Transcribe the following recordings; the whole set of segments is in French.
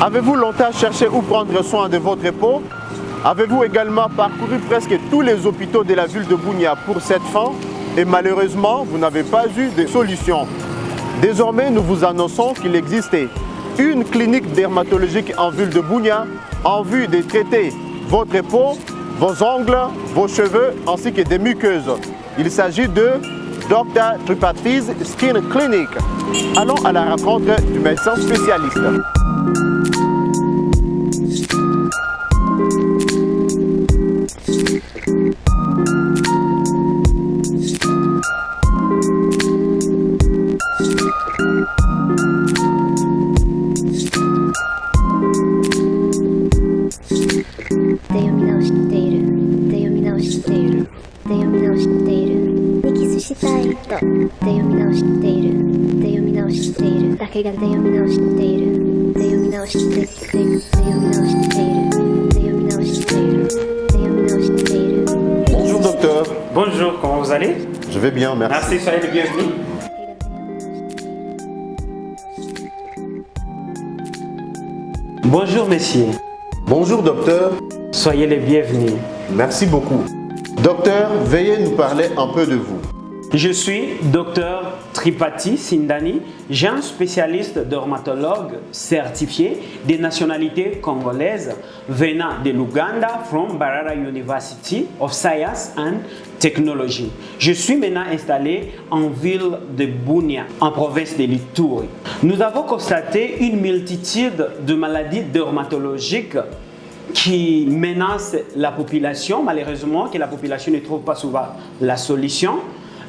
Avez-vous longtemps cherché où prendre soin de votre peau? Avez-vous également parcouru presque tous les hôpitaux de la ville de Bunia pour cette fin et malheureusement, vous n'avez pas eu de solution? Désormais, nous vous annonçons qu'il existait une clinique dermatologique en ville de Bunia en vue de traiter votre peau, vos ongles, vos cheveux ainsi que des muqueuses. Il s'agit de Dr. Tripathis Skin Clinic. Allons à la rencontre du médecin spécialiste. Bonjour docteur. Bonjour, comment vous allez? Je vais bien, merci. Merci, soyez le bienvenu. Bonjour messieurs, Bonjour docteur, soyez les bienvenus. merci beaucoup. Docteur, veuillez nous parler un peu de vous. Je suis Dr. Tripathis Sindani, j'ai un spécialiste dermatologue certifié des nationalités congolaises venant de l'Ouganda from Mbarara University of Science and Technology. Je suis maintenant installé en ville de Bunia, en province de l'Ituri. Nous avons constaté une multitude de maladies dermatologiques qui menacent la population, malheureusement que la population ne trouve pas souvent la solution.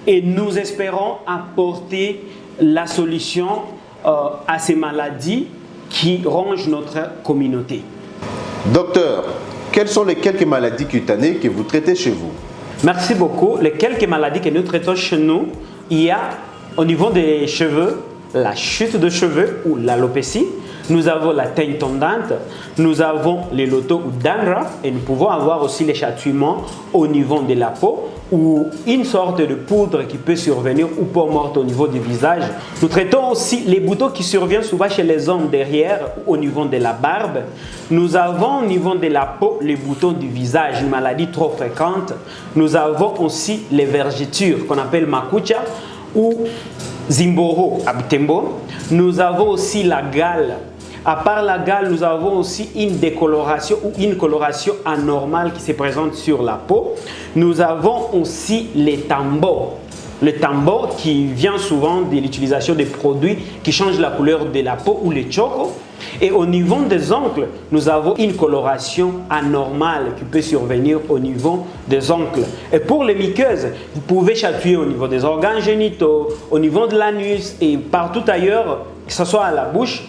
Et nous espérons apporter la solution à ces maladies qui rongent notre communauté. Docteur, quelles sont les quelques maladies cutanées que vous traitez chez vous? Merci beaucoup. Les quelques maladies que nous traitons chez nous, il y a au niveau des cheveux, la chute de cheveux ou l'alopécie. Nous avons la teigne tondante, nous avons les lotos ou dandruff et nous pouvons avoir aussi les chatouillements au niveau de la peau ou une sorte de poudre qui peut survenir ou peau morte au niveau du visage. Nous traitons aussi les boutons qui surviennent souvent chez les hommes derrière au niveau de la barbe. Nous avons au niveau de la peau les boutons du visage, une maladie trop fréquente. Nous avons aussi les vergetures qu'on appelle makucha ou zimboro à Butembo. Nous avons aussi la gale. À part la gale, nous avons aussi une décoloration ou une coloration anormale qui se présente sur la peau. Nous avons aussi les tambos. Le tambo qui vient souvent de l'utilisation des produits qui changent la couleur de la peau ou les chocos. Et au niveau des ongles, nous avons une coloration anormale qui peut survenir au niveau des ongles. Et pour les muqueuses, vous pouvez chatouiller au niveau des organes génitaux, au niveau de l'anus et partout ailleurs, que ce soit à la bouche.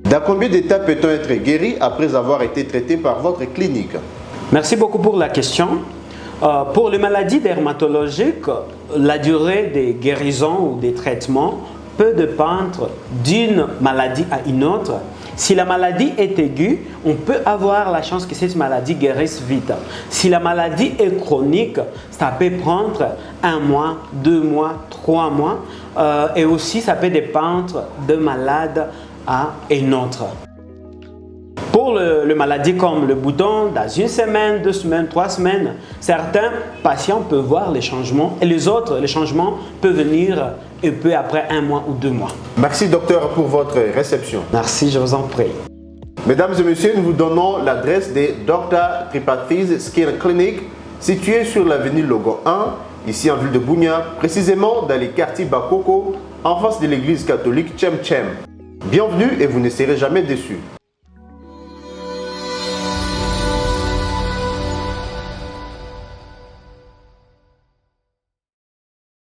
Dans combien d'étapes peut-on être guéri après avoir été traité par votre clinique? Merci beaucoup pour la question. Pour les maladies dermatologiques, la durée des guérisons ou des traitements peut dépendre d'une maladie à une autre. Si la maladie est aiguë, on peut avoir la chance que cette maladie guérisse vite. Si la maladie est chronique, ça peut prendre 1 mois, 2 mois, 3 mois. Et aussi, ça peut dépendre de malade à un autre. Pour les maladies comme le bouton, dans 1 semaine, 2 semaines, 3 semaines, certains patients peuvent voir les changements et les autres, les changements peuvent venir un peu après 1 mois ou 2 mois. Merci docteur pour votre réception. Merci, je vous en prie. Mesdames et messieurs, nous vous donnons l'adresse de Dr. Tripathis Skin Clinic située sur l'avenue Logo 1, ici en ville de Bunia, précisément dans les quartiers Bakoko, en face de l'église catholique Tchem Tchem. Bienvenue et vous ne serez jamais déçus.